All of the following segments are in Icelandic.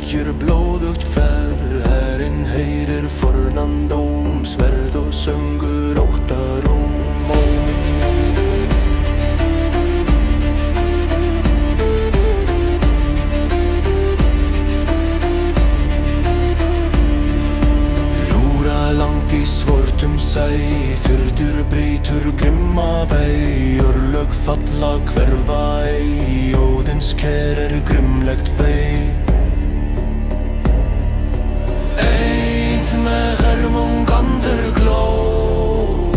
merkir blóðugt ferð. Herinn heyrir fornan sverð og söngur, ótta, Lúra langt í svörtum þurrtur breytur grimma vei. Örlög falla hverfa ei, Óðins kær grimlegt vei. Eint með Jörmungandr gló,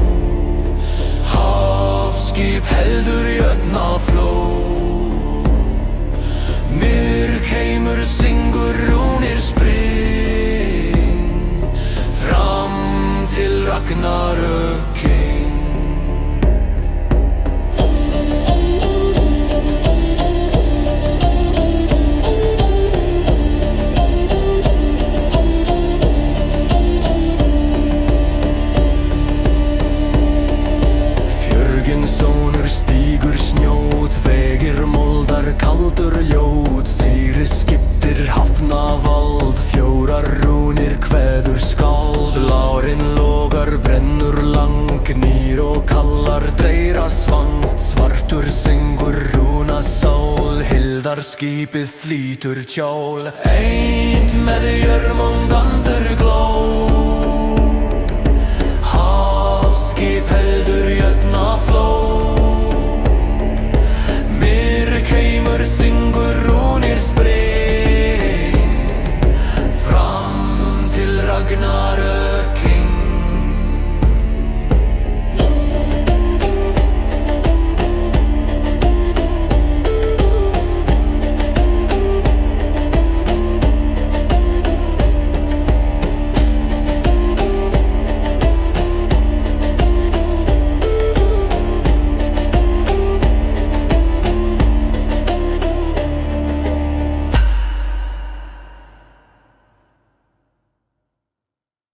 hafskip heldur jötna fló. Myrkheimur syngur Rúnir spring, fram til Ragnarökking. Sónur stígur snjót, vegir moldar kaldur ljót. Sýri skiptir hafna vald, fjórar rúnir kveður skald. Lárin logar brennur lang, nýr og kallar dreyra svangt. Svartur syngur rúna sál, hildar skipið flýtur tjál. Eint með Jörmungandr gló,